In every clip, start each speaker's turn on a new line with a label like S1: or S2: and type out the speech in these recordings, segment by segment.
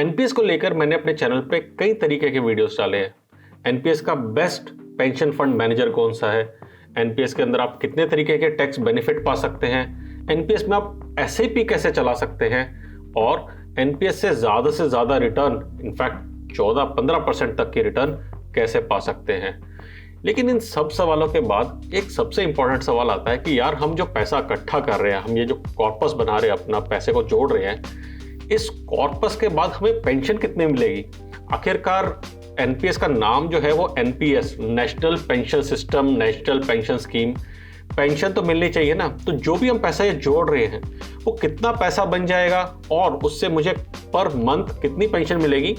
S1: NPS को लेकर मैंने अपने चैनल पे कई तरीके के वीडियोस डाले हैं। एनपीएस का बेस्ट पेंशन फंड मैनेजर कौन सा है, एनपीएस के अंदर आप कितने तरीके के टैक्स बेनिफिट पा सकते हैं, एनपीएस में आप एसआईपी कैसे चला सकते हैं और एनपीएस से ज़्यादा रिटर्न, इनफैक्ट 14-15% तक की रिटर्न कैसे पा सकते हैं। लेकिन इन सब सवालों के बाद एक सबसे इंपॉर्टेंट सवाल आता है कि यार हम जो पैसा इकट्ठा कर रहे हैं, हम ये जो कॉर्पस बना रहे हैं, अपना पैसे को जोड़ रहे हैं, इस कॉर्पस के बाद हमें पेंशन कितनी मिलेगी। आखिरकार एनपीएस का नाम जो है वो NPS, national pension system, national pension scheme, pension तो मिलनी चाहिए ना। तो जो भी हम पैसा ये जोड़ रहे हैं वो कितना पैसा बन जाएगा और उससे मुझे पर मंथ कितनी पेंशन मिलेगी,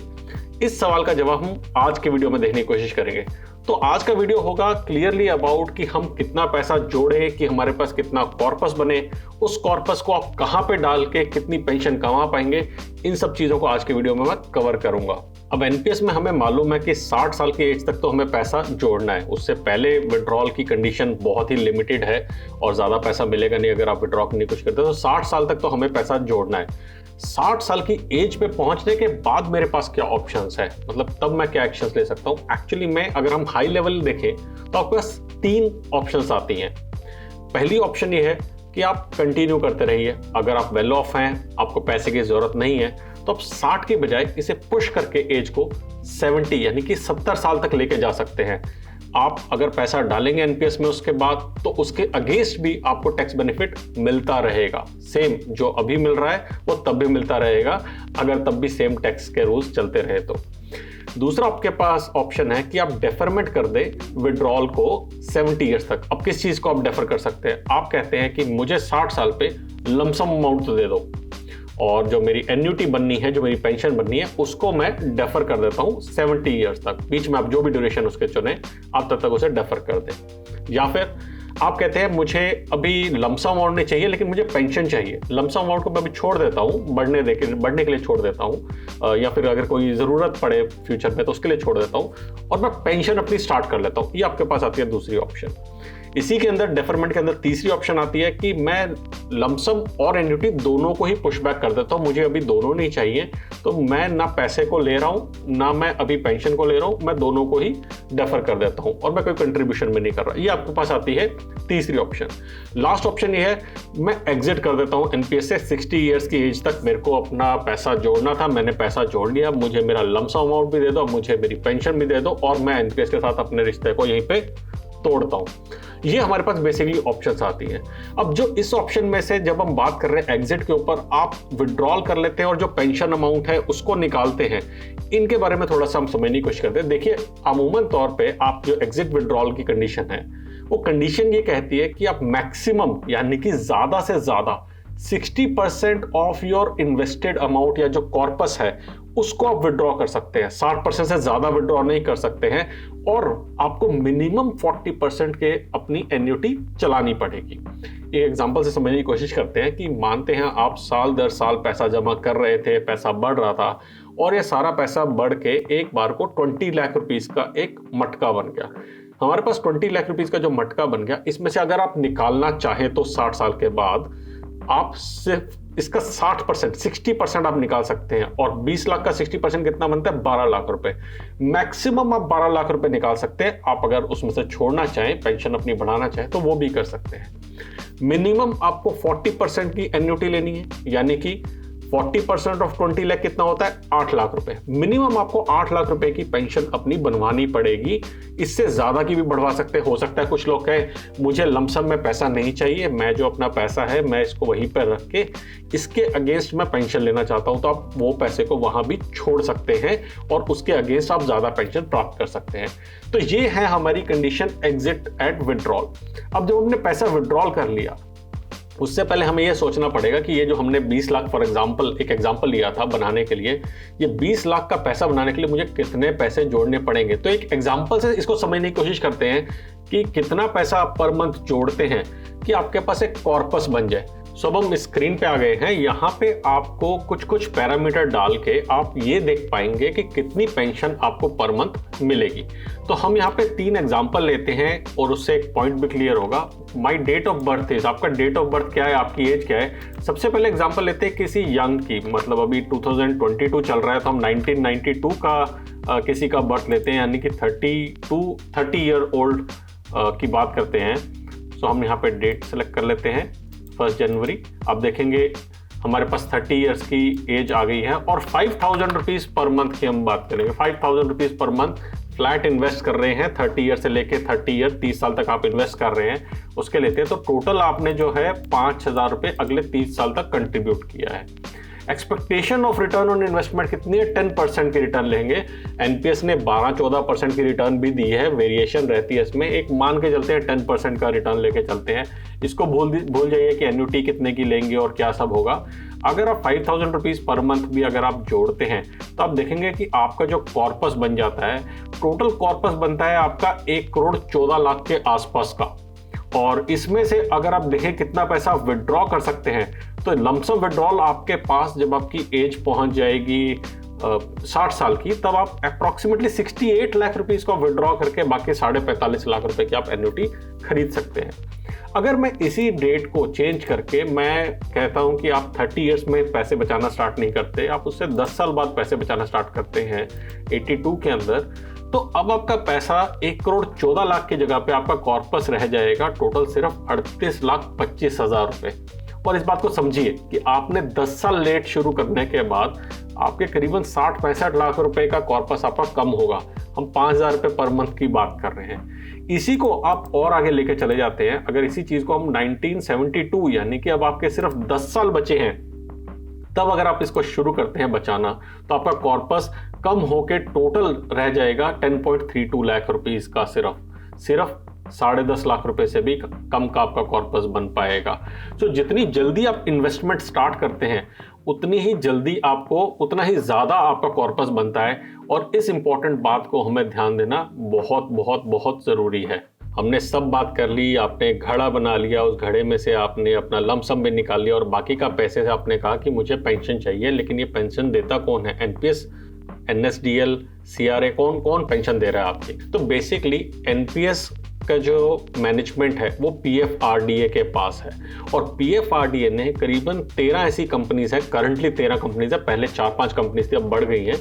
S1: इस सवाल का जवाब हम आज के वीडियो में देखने की कोशिश करेंगे। तो आज का वीडियो होगा क्लियरली अबाउट कि हम कितना पैसा जोड़े, कि हमारे पास कितना कॉर्पस बने, उस कॉर्पस को आप कहां पे डाल के कितनी पेंशन कमा पाएंगे, इन सब चीजों को आज के वीडियो में मैं कवर करूंगा। अब एनपीएस में हमें मालूम है कि 60 साल की एज तक तो हमें पैसा जोड़ना है, उससे पहले विड्रॉल की कंडीशन बहुत ही लिमिटेड है और ज़्यादा पैसा मिलेगा नहीं अगर आप विड्रॉ करने की कोशिश करते हो। तो 60 साल तक तो हमें पैसा जोड़ना है। 60 साल की एज पे पहुंचने के बाद मेरे पास क्या ऑप्शंस है, मतलब तब मैं क्या एक्शंस ले सकता हूं। एक्चुअली में अगर हम हाई लेवल देखें तो आपके पास 3 ऑप्शंस आती हैं। पहली ऑप्शन ये है कि आप कंटिन्यू करते रहिए। अगर आप वेल ऑफ हैं, आपको पैसे की जरूरत नहीं है, तो आप 60 के बजाय इसे पुश करके एज को 70 यानी कि 70 साल तक लेके जा सकते हैं। आप अगर पैसा डालेंगे एनपीएस में उसके बाद तो उसके अगेंस्ट भी आपको टैक्स बेनिफिट मिलता रहेगा। सेम जो अभी मिल रहा है वो तब भी मिलता रहेगा, अगर तब भी सेम टैक्स के रूल्स चलते रहे तो। दूसरा आपके पास ऑप्शन है कि आप डेफरमेंट कर दे विड्रॉल को 70 ईयर्स तक। अब किस चीज को आप डेफर कर सकते हैं, आप कहते हैं कि मुझे 60 साल पे लमसम अमाउंट दे दो और जो मेरी एन्युटी बननी है, जो मेरी पेंशन बननी है, उसको मैं डेफर कर देता हूं 70 ईयर्स तक। बीच में आप जो भी ड्यूरेशन उसके चुने आप तब तक उसे डेफर कर दें। या फिर आप कहते हैं मुझे अभी लमसम अमाउंट नहीं चाहिए लेकिन मुझे पेंशन चाहिए, लमसम अमाउंट को मैं अभी छोड़ देता हूँ, बढ़ने के लिए छोड़ देता हूँ, या फिर अगर कोई ज़रूरत पड़े फ्यूचर में तो उसके लिए छोड़ देता हूँ और मैं पेंशन अपनी स्टार्ट कर लेता हूँ। ये आपके पास आती है दूसरी ऑप्शन। इसी के अंदर डेफरमेंट के अंदर तीसरी ऑप्शन आती है कि मैं लमसम और एन्युटी दोनों को ही पुशबैक कर देता हूँ। मुझे अभी दोनों नहीं चाहिए, तो मैं ना पैसे को ले रहा हूँ ना मैं अभी पेंशन को ले रहा हूँ, मैं दोनों को ही डेफर कर देता हूँ और मैं कोई कंट्रीब्यूशन में नहीं कर रहा। ये आपके पास आती है तीसरी ऑप्शन। लास्ट ऑप्शन ये है मैं एग्जिट कर देता हूँ एनपीएस से। 60 ईयर्स की एज तक मेरे को अपना पैसा जोड़ना था, मैंने पैसा जोड़ लिया, मुझे मेरा लमसम अमाउंट भी दे दो, मुझे मेरी पेंशन भी दे दो और मैं एनपीएस के साथ अपने रिश्ते को यहीं पे तोड़ता हूँ। ये हमारे पास बेसिकली ऑप्शंस आती हैं। अब जो इस ऑप्शन में से जब हम बात कर रहे हैं एग्जिट के ऊपर, आप विड्रॉल कर लेते हैं और जो पेंशन अमाउंट है उसको निकालते हैं, इनके बारे में थोड़ा सा हम समझने की कोशिश करते हैं। देखिए, अमूमन तौर पे आप जो एग्जिट विड्रॉल की कंडीशन है वो कंडीशन ये कहती है कि आप मैक्सिमम यानी कि ज्यादा से ज्यादा 60% ऑफ योर इन्वेस्टेड अमाउंट या जो कॉर्पस है उसको आप विड्रॉ कर सकते हैं। 60% से ज्यादा विड्रॉ नहीं कर सकते हैं और आपको मिनिमम 40% के अपनी एन्युटी चलानी पड़ेगी। एक एग्जांपल से समझने की कोशिश करते हैं कि मानते हैं आप साल दर साल पैसा जमा कर रहे थे, पैसा बढ़ रहा था और ये सारा पैसा बढ़ के एक बार को 20 लाख रुपीस का एक मटका बन गया। हमारे पास 20 लाख रुपीस का जो मटका बन गया, इसमें से अगर आप निकालना चाहें तो 60 साल के बाद आप सिर्फ इसका 60% आप निकाल सकते हैं और 20 लाख का 60% कितना बनता है, 12 लाख रुपए। मैक्सिमम आप 12 लाख रुपए निकाल सकते हैं। आप अगर उसमें से छोड़ना चाहें, पेंशन अपनी बढ़ाना चाहें तो वो भी कर सकते हैं। मिनिमम आपको 40% की एन्युटी लेनी है, यानी कि 40% ऑफ 20 लाख कितना होता है, 8 लाख रुपए। मिनिमम आपको 8 लाख रुपए की पेंशन अपनी बनवानी पड़ेगी। इससे ज्यादा की भी बढ़वा सकते हो सकता है कुछ लोग कहें मुझे लमसम में पैसा नहीं चाहिए, मैं जो अपना पैसा है मैं इसको वहीं पर रख के इसके अगेंस्ट मैं पेंशन लेना चाहता हूं, तो आप वो पैसे को वहां भी छोड़ सकते हैं और उसके अगेंस्ट आप ज्यादा पेंशन प्राप्त कर सकते हैं। तो ये है हमारी कंडीशन एग्जिट एट विड्रॉल। अब जब हमने पैसा विड्रॉल कर लिया उससे पहले हमें यह सोचना पड़ेगा कि ये जो हमने 20 लाख फॉर एग्जांपल एक एग्जांपल लिया था बनाने के लिए, ये 20 लाख का पैसा बनाने के लिए मुझे कितने पैसे जोड़ने पड़ेंगे। तो एक एग्जांपल से इसको समझने की कोशिश करते हैं कि कितना पैसा आप पर मंथ जोड़ते हैं कि आपके पास एक कॉर्पस बन जाए। सो अब हम स्क्रीन पे आ गए हैं। यहाँ पे आपको कुछ पैरामीटर डाल के आप ये देख पाएंगे कि कितनी पेंशन आपको पर मंथ मिलेगी। तो हम यहाँ पे 3 एग्जांपल लेते हैं और उससे एक पॉइंट भी क्लियर होगा। My date of birth is, आपका डेट ऑफ बर्थ क्या है, आपकी एज क्या है। सबसे पहले एग्जांपल लेते हैं किसी यंग की, मतलब अभी 2022 चल रहा है तो हम 1992 का किसी का बर्थ लेते हैं, यानी कि 30 ईयर ओल्ड की बात करते हैं। सो हम यहाँ पे डेट सेलेक्ट कर लेते हैं 1 जनवरी। आप देखेंगे हमारे पास 30 ईयर्स की एज आ गई है और 5,000 रुपीज़ पर मंथ की हम बात करेंगे। 5,000 rupees per month flat invest कर रहे हैं, 30 ईयर से लेके 30 ईयर 30 साल तक आप इन्वेस्ट कर रहे हैं, उसके लेते हैं। तो टोटल आपने जो है 5,000 रुपये अगले 30 साल तक कंट्रीब्यूट किया है। Expectation of return on investment कितनी है, 10% की रिटर्न लेंगे। एनपीएस ने 12-14% की रिटर्न भी दी है, वेरिएशन रहती है इसमें। एक मान के चलते हैं 10% का रिटर्न लेके चलते हैं। इसको भूल जाइए कि एन्युटी कितने की लेंगे और क्या सब होगा। अगर आप 5,000 रुपीज़ पर मंथ भी अगर आप जोड़ते हैं तो आप देखेंगे कि आपका जो कॉर्पस बन जाता है, टोटल कॉर्पस बनता है आपका 1,14,00,000 के आसपास का। और इसमें से अगर आप देखें कितना पैसा आप विड्रॉ कर सकते हैं, तो लमसम विड्रॉल आपके पास जब आपकी एज पहुंच जाएगी 60 साल की, तब आप अप्रॉक्सीमेटली 68 लाख रुपीस को विड्रॉ करके बाकी 45.5 लाख रुपए की आप एन्युटी खरीद सकते हैं। अगर मैं इसी डेट को चेंज करके मैं कहता हूं कि आप 30 इयर्स में पैसे बचाना स्टार्ट नहीं करते, आप उससे 10 साल बाद पैसे बचाना स्टार्ट करते हैं 82 के अंदर, तो अब आपका पैसा 1,14,00,000 की जगह पे आपका कॉर्पस रह जाएगा टोटल सिर्फ 38,25,000 रुपए। और इस बात को समझिए कि आपने 10 साल लेट शुरू करने के बाद आपके करीबन 60-65 लाख रुपए का कॉर्पस आपका कम होगा। हम 5,000 रुपये पर मंथ की बात कर रहे हैं। इसी को आप और आगे लेके चले जाते हैं। अगर इसी चीज को हम 1972 यानी कि अब आपके सिर्फ 10 साल बचे हैं, तब अगर आप इसको शुरू करते हैं बचाना, तो आपका कॉर्पस कम होके टोटल रह जाएगा 10.32 लाख रुपीस का। सिर्फ 10.5 लाख रुपए से भी कम का आपका कॉर्पस बन पाएगा। तो जितनी जल्दी आप इन्वेस्टमेंट स्टार्ट करते हैं उतनी ही जल्दी आपको उतना ही ज़्यादा आपका कॉर्पस बनता है। और इस इंपॉर्टेंट बात को हमें ध्यान देना बहुत बहुत बहुत ज़रूरी है। हमने सब बात कर ली, आपने घड़ा बना लिया, उस घड़े में से आपने अपना लमसम भी निकाल लिया और बाकी का पैसे से आपने कहा कि मुझे पेंशन चाहिए, लेकिन ये पेंशन देता कौन है? एनपीएस, एनएसडीएल, सीआरए, कौन पेंशन दे रहा है आपकी? तो बेसिकली एनपीएस का जो मैनेजमेंट है वो पीएफआरडीए के पास है। और पीएफआरडीए ने करीबन 13 ऐसी कंपनीज है, करंटली 13 कंपनीज है, पहले 4-5 कंपनीज थी, अब बढ़ गई हैं।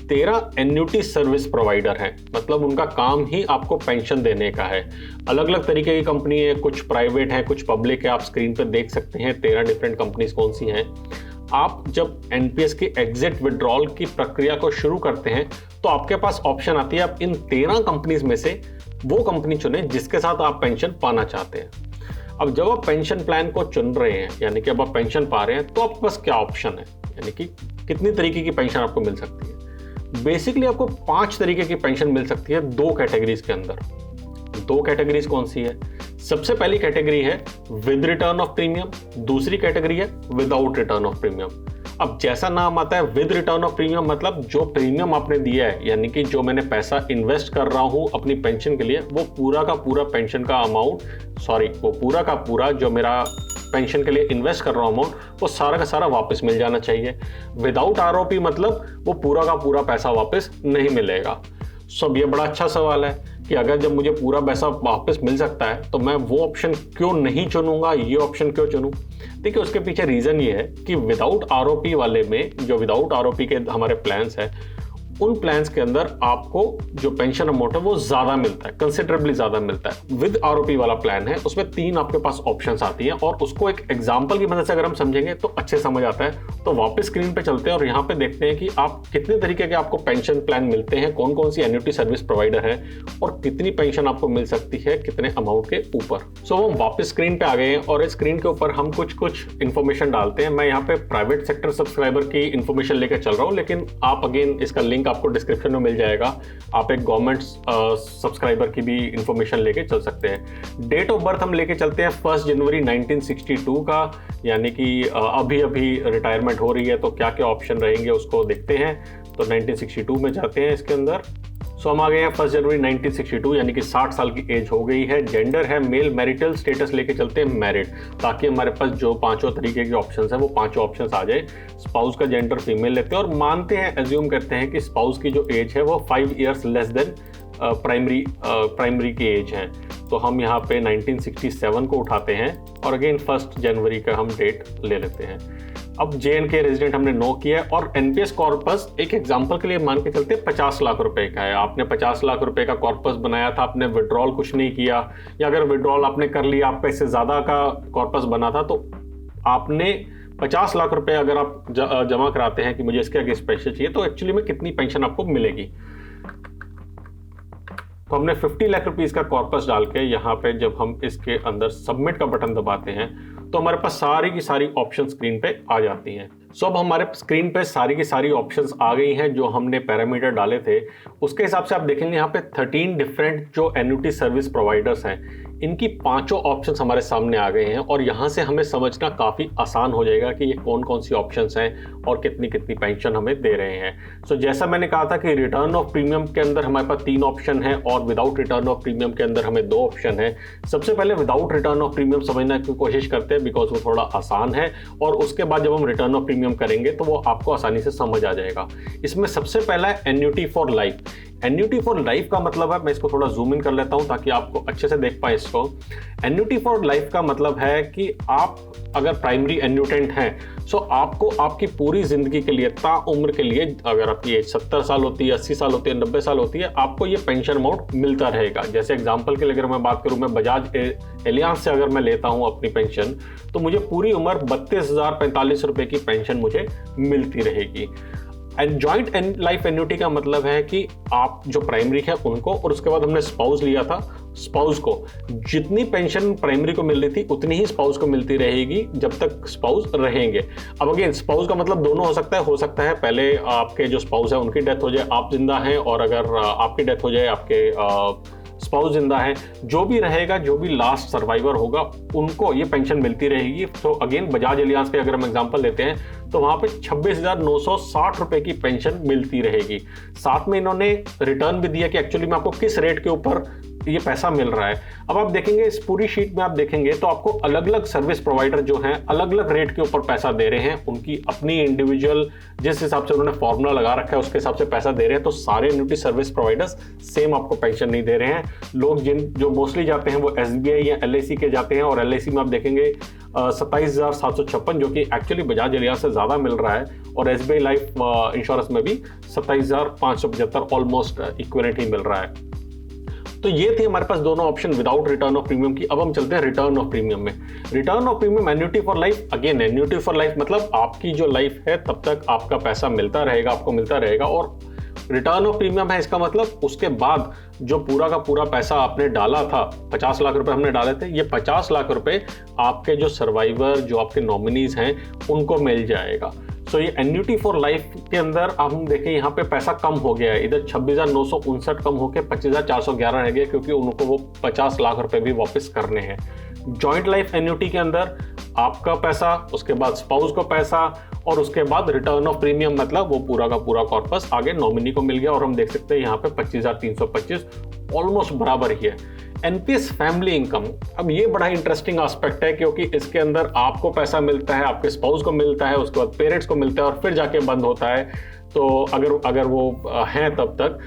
S1: 13 एन्युटी सर्विस प्रोवाइडर हैं, मतलब उनका काम ही आपको पेंशन देने का है। अलग अलग तरीके की कंपनी है, कुछ प्राइवेट है, कुछ पब्लिक है। आप स्क्रीन पर देख सकते हैं 13 डिफरेंट कंपनीज कौन सी हैं। आप जब एनपीएस की एग्जिट विड्रॉल की प्रक्रिया को शुरू करते हैं तो आपके पास ऑप्शन आती है, आप इन 13 कंपनीज में से वो कंपनी चुनें जिसके साथ आप पेंशन पाना चाहते हैं। अब जब आप पेंशन प्लान को चुन रहे हैं, यानी कि अब आप पेंशन पा रहे हैं, तो आपके पास क्या ऑप्शन है, यानी कि कितनी तरीके की पेंशन आपको मिल सकती है। बेसिकली आपको 5 तरीके की पेंशन मिल सकती है 2 कैटेगरीज के अंदर। 2 कैटेगरीज कौन सी है? सबसे पहली कैटेगरी है विद रिटर्न ऑफ प्रीमियम, दूसरी कैटेगरी है विदाउट रिटर्न ऑफ प्रीमियम। अब जैसा नाम आता है विद रिटर्न ऑफ प्रीमियम, मतलब जो प्रीमियम आपने दिया है, यानी कि जो मैंने पैसा इन्वेस्ट कर रहा हूं अपनी पेंशन के लिए, वो पूरा का पूरा पेंशन का अमाउंट, वो पूरा का पूरा जो मेरा पेंशन के लिए इन्वेस्ट कर रहा हूं अमाउंट, वो सारा का सारा वापस मिल जाना चाहिए। विदाउट आरओपी मतलब वो पूरा का पूरा पैसा वापस नहीं मिलेगा। सब ये बड़ा अच्छा सवाल है कि अगर जब मुझे पूरा पैसा वापस मिल सकता है तो मैं वो ऑप्शन क्यों नहीं चुनूंगा, ये ऑप्शन क्यों चुनूं? देखिए, उसके पीछे रीज़न ये है कि विदाउट आरओपी वाले में, जो विदाउट आरओपी के हमारे प्लान्स हैं, उन प्लान्स के अंदर आपको जो पेंशन अमाउंट है वो ज़्यादा मिलता है, कंसिडरेबली ज़्यादा मिलता है। विद आरओपी वाला प्लान है, उसमें 3 आपके पास ऑप्शंस आती हैं और उसको एक एग्जांपल की मदद से अगर हम समझेंगे तो अच्छे समझ आता है। तो वापस स्क्रीन पे चलते हैं और यहाँ पे देखते हैं कि आप कितने तरीके के आपको पेंशन प्लान मिलते हैं, कौन कौन सी एन्युटी सर्विस प्रोवाइडर है और कितनी पेंशन आपको मिल सकती है कितने अमाउंट के ऊपर। सो हम वापस स्क्रीन पे आ गए हैं और इस स्क्रीन के ऊपर हम कुछ इन्फॉर्मेशन डालते हैं। मैं यहाँ पे प्राइवेट सेक्टर सब्सक्राइबर की इन्फॉर्मेशन लेकर चल रहा हूँ, लेकिन आप अगेन इसका लिंक आपको डिस्क्रिप्शन में मिल जाएगा। आप एक गवर्नमेंट सब्सक्राइबर की भी इंफॉर्मेशन लेके चल सकते हैं। डेट ऑफ बर्थ हम लेके चलते हैं 1 जनवरी 1962 का, यानी कि अभी रिटायरमेंट हो रही है, तो क्या क्या ऑप्शन रहेंगे उसको देखते हैं। तो 1962 में जाते हैं इसके अंदर। सो हम आ गए हैं 1 जनवरी 1962, यानी कि 60 साल की एज हो गई है। जेंडर है मेल, मैरिटल स्टेटस लेके चलते हैं मैरिड, ताकि हमारे पास जो पांचों तरीके के ऑप्शंस हैं वो पांचों ऑप्शंस आ जाए। स्पाउस का जेंडर फीमेल लेते हैं और मानते हैं, एज्यूम करते हैं कि स्पाउस की जो एज है वो 5 ईयर्स लेस देन प्राइमरी की एज है। तो हम यहाँ पे 1967 को उठाते हैं और अगेन 1 जनवरी का हम डेट ले लेते हैं। अब JNK रेजिडेंट हमने नो किया है और एनपीएस कॉर्पस एक एग्जांपल के लिए मान के चलते 50 लाख रुपए का है। आपने 50 लाख रुपए का कॉर्पस बनाया था, आपने विड्रॉल कुछ नहीं किया, या अगर विड्रॉल आपने कर लिया, आपका इससे ज़्यादा का कॉर्पस बना था, तो आपने 50 लाख रुपए अगर आप जमा कराते हैं कि मुझे इसके आगे पैसे चाहिए, तो एक्चुअली में कितनी पेंशन आपको मिलेगी। तो हमने 50 लाख रुपीस का कॉर्पस डाल के यहाँ पे जब हम इसके अंदर सबमिट का बटन दबाते हैं तो हमारे पास सारी की सारी ऑप्शन स्क्रीन पे आ जाती हैं। सो अब हमारे स्क्रीन पे सारी की सारी ऑप्शंस आ गई हैं जो हमने पैरामीटर डाले थे। उसके हिसाब से आप देखेंगे यहाँ पे 13 डिफरेंट जो एन्युटी सर्विस प्रोवाइडर्स हैं, इनकी पांचों ऑप्शंस हमारे सामने आ गए हैं और यहाँ से हमें समझना काफ़ी आसान हो जाएगा कि ये कौन कौन सी ऑप्शंस हैं और कितनी कितनी पेंशन हमें दे रहे हैं। सो जैसा मैंने कहा था कि रिटर्न ऑफ प्रीमियम के अंदर हमारे पास 3 ऑप्शन है और विदाउट रिटर्न ऑफ प्रीमियम के अंदर हमें 2 ऑप्शन है। सबसे पहले विदाउट रिटर्न ऑफ प्रीमियम समझने की कोशिश करते हैं, बिकॉज वो थोड़ा आसान है, और उसके बाद जब हम रिटर्न ऑफ प्रीमियम करेंगे तो वो आपको आसानी से समझ आ जाएगा। इसमें सबसे पहला है annuity for life. Annuity for life का मतलब है, मैं इसको थोड़ा जूम इन कर लेता हूं ताकि आपको अच्छे से देख पाए इसको। एन्युटी फॉर लाइफ का मतलब है कि आप अगर प्राइमरी एन्यूटेंट हैं, सो आपको आपकी पूरी जिंदगी के लिए, ताउम्र के लिए, अगर आपकी एज 70 साल होती है, 80 साल होती है, 90 साल होती है, आपको ये पेंशन अमाउंट मिलता रहेगा। जैसे एग्जांपल के लिए अगर मैं बात करूं, मैं बजाज एलियांस से अगर मैं लेता हूं अपनी पेंशन, तो मुझे पूरी उम्र 32,045 रुपए की पेंशन मुझे मिलती रहेगी। एंड जॉइंट लाइफ एन्युटी का मतलब है कि आप जो प्राइमरी है उनको, और उसके बाद हमने स्पाउस लिया था, स्पाउस को जितनी पेंशन प्राइमरी को मिल रही थी उतनी ही स्पाउस को मिलती रहेगी जब तक स्पाउस रहेंगे। अब अगेन स्पाउस का मतलब दोनों हो सकता है पहले आपके जो स्पाउस है उनकी डेथ हो जाए, आप जिंदा हैं, और अगर आपकी डेथ हो जाए, आपके स्पाउस जिंदा है, जो भी रहेगा, जो भी लास्ट सर्वाइवर होगा, उनको ये पेंशन मिलती रहेगी। तो अगेन बजाज एलियांस के अगर हम एग्जांपल लेते हैं तो वहां पे 26,960 रुपए की पेंशन मिलती रहेगी। साथ में इन्होंने रिटर्न भी दिया कि एक्चुअली में आपको किस रेट के ऊपर ये पैसा मिल रहा है। अब आप देखेंगे इस पूरी शीट में, आप देखेंगे तो आपको अलग अलग सर्विस प्रोवाइडर जो हैं अलग अलग रेट के ऊपर पैसा दे रहे हैं। उनकी अपनी इंडिविजुअल जिस हिसाब से उन्होंने फॉर्मूला लगा रखा है उसके हिसाब से पैसा दे रहे हैं। तो सारे एन्युटी सर्विस प्रोवाइडर्स सेम आपको पेंशन नहीं दे रहे हैं। लोग जो मोस्टली जाते हैं वो SBI या LIC के जाते हैं, और LIC में आप देखेंगे 27,756, जो कि एक्चुअली बजाज एलियांस से ज़्यादा मिल रहा है, और SBI लाइफ इंश्योरेंस में भी 27,575 ऑलमोस्ट इक्विवेलेंट ही मिल रहा है। तो ये थी हमारे पास दोनों option without return of premium की। अब हम चलते हैं रिटर्न ऑफ प्रीमियम में। Return of premium annuity for life, again annuity for life मतलब आपकी जो लाइफ है तब तक आपका पैसा मिलता रहेगा, आपको मिलता रहेगा। और रिटर्न ऑफ प्रीमियम है, इसका मतलब उसके बाद जो पूरा का पूरा पैसा आपने डाला था, 50 लाख रुपए हमने डाले थे, ये 50 लाख रुपए आपके जो सर्वाइवर, जो आपके नॉमिनीज हैं, उनको मिल जाएगा। सो ये एन्युटी फॉर लाइफ के अंदर हम देखें यहाँ पे पैसा कम हो गया है, इधर 26,959 कम होकर 25,411 रह गया, क्योंकि उनको वो 50 लाख रुपए भी वापस करने हैं। जॉइंट लाइफ एन्युटी के अंदर आपका पैसा, उसके बाद स्पाउस को पैसा, और उसके बाद रिटर्न ऑफ प्रीमियम मतलब वो पूरा का पूरा कॉर्पस आगे नॉमिनी को मिल गया। और हम देख सकते हैं यहाँ पे 25,325 ऑलमोस्ट बराबर ही है। एनपीएस फैमिली इनकम, अब ये बड़ा इंटरेस्टिंग एस्पेक्ट है, क्योंकि इसके अंदर आपको पैसा मिलता है, आपके स्पाउस को मिलता है, उसके बाद पेरेंट्स को मिलता है, और फिर जाके बंद होता है। तो अगर वो हैं तब तक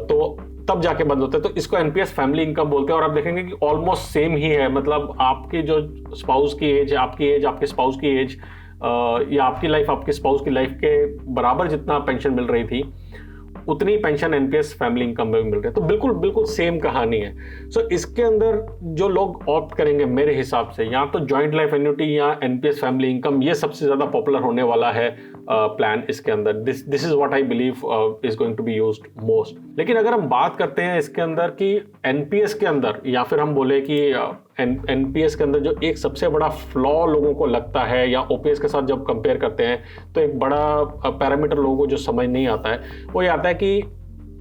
S1: तो तब जाके बंद होता है। तो इसको एनपीएस फैमिली इनकम बोलते हैं। और आप देखेंगे कि ऑलमोस्ट सेम ही है, मतलब आपकी जो स्पाउस की एज, आपके स्पाउस की एज, या आपकी लाइफ आपके स्पाउस की लाइफ के बराबर जितना पेंशन मिल रही थी, उतनी पेंशन एनपीएस फैमिली इनकम में भी मिल रही है। तो बिल्कुल सेम कहानी है। सो इसके अंदर जो लोग ऑप्ट करेंगे मेरे हिसाब से, या तो जॉइंट लाइफ एन्युटी या एनपीएस फैमिली इनकम, ये सबसे ज़्यादा पॉपुलर होने वाला है प्लान इसके अंदर। This is what I believe is going to be used most. लेकिन अगर हम बात करते हैं इसके अंदर कि एनपीएस के अंदर, या फिर हम बोले कि एनपीएस के अंदर जो एक सबसे बड़ा फ्लॉ लोगों को लगता है, या ओपीएस के साथ जब कंपेयर करते हैं, तो एक बड़ा पैरामीटर लोगों को जो समझ नहीं आता है वो ये आता है कि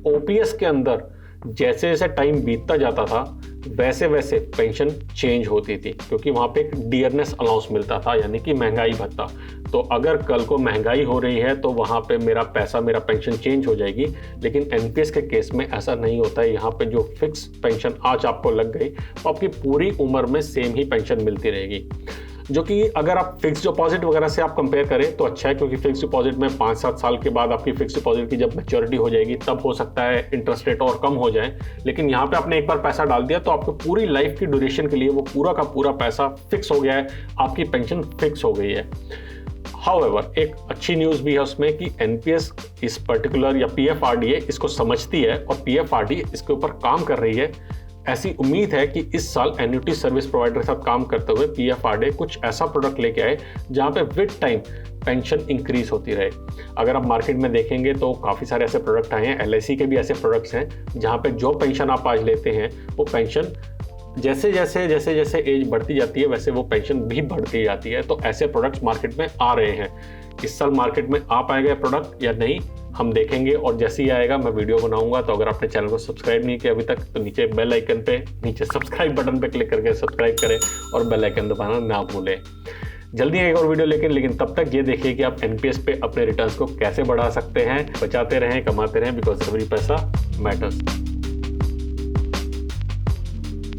S1: ओपीएस के अंदर जैसे जैसे टाइम बीतता जाता था वैसे वैसे पेंशन चेंज होती थी, क्योंकि वहाँ पे एक डियरनेस अलाउंस मिलता था, यानी कि महंगाई भत्ता। तो अगर कल को महंगाई हो रही है तो वहाँ पे मेरा पेंशन चेंज हो जाएगी। लेकिन एनपीएस के केस में ऐसा नहीं होता है। यहाँ पे जो फिक्स पेंशन आज आपको लग गई तो आपकी पूरी उम्र में सेम ही पेंशन मिलती रहेगी। जो कि अगर आप फिक्स डिपॉजिट वगैरह से आप कंपेयर करें तो अच्छा है, क्योंकि फिक्स डिपॉजिट में 5-7 साल के बाद आपकी फिक्स डिपॉजिट की जब मैच्योरिटी हो जाएगी तब हो सकता है इंटरेस्ट रेट और कम हो जाए। लेकिन यहाँ पे आपने एक बार पैसा डाल दिया तो आपको पूरी लाइफ की ड्यूरेशन के लिए वो पूरा का पूरा पैसा फिक्स हो गया है, आपकी पेंशन फिक्स हो गई है। हाउएवर एक अच्छी न्यूज़ भी है उसमें कि एनपीएस इस पर्टिकुलर या पीएफआरडीए इसको समझती है और पीएफआरडीए इसके ऊपर काम कर रही है। ऐसी उम्मीद है कि इस साल एन्युटी सर्विस प्रोवाइडर के साथ काम करते हुए पीएफआरडीए कुछ ऐसा प्रोडक्ट लेके आए जहां पे विद टाइम पेंशन इंक्रीज होती रहे। अगर आप मार्केट में देखेंगे तो काफ़ी सारे ऐसे प्रोडक्ट आए हैं, एलआईसी के भी ऐसे प्रोडक्ट्स हैं जहां पे जो पेंशन आप आज लेते हैं वो पेंशन जैसे जैसे एज बढ़ती जाती है वैसे वो पेंशन भी बढ़ती जाती है। तो ऐसे प्रोडक्ट्स मार्केट में आ रहे हैं। इस साल मार्केट में आ पाएगा प्रोडक्ट या नहीं हम देखेंगे, और जैसे ही आएगा मैं वीडियो बनाऊंगा। तो अगर आपने चैनल को सब्सक्राइब नहीं किया अभी तक तो नीचे बेल आइकन पे, नीचे सब्सक्राइब बटन पे क्लिक करके सब्सक्राइब करें और बेल आइकन दबाना ना भूलें। जल्दी आएगा और वीडियो लेकिन तब तक ये देखिए कि आप एनपीएस पे अपने रिटर्न्स को कैसे बढ़ा सकते हैं। बचाते रहें, कमाते रहें, बिकॉज एवरी पैसा मैटर्स।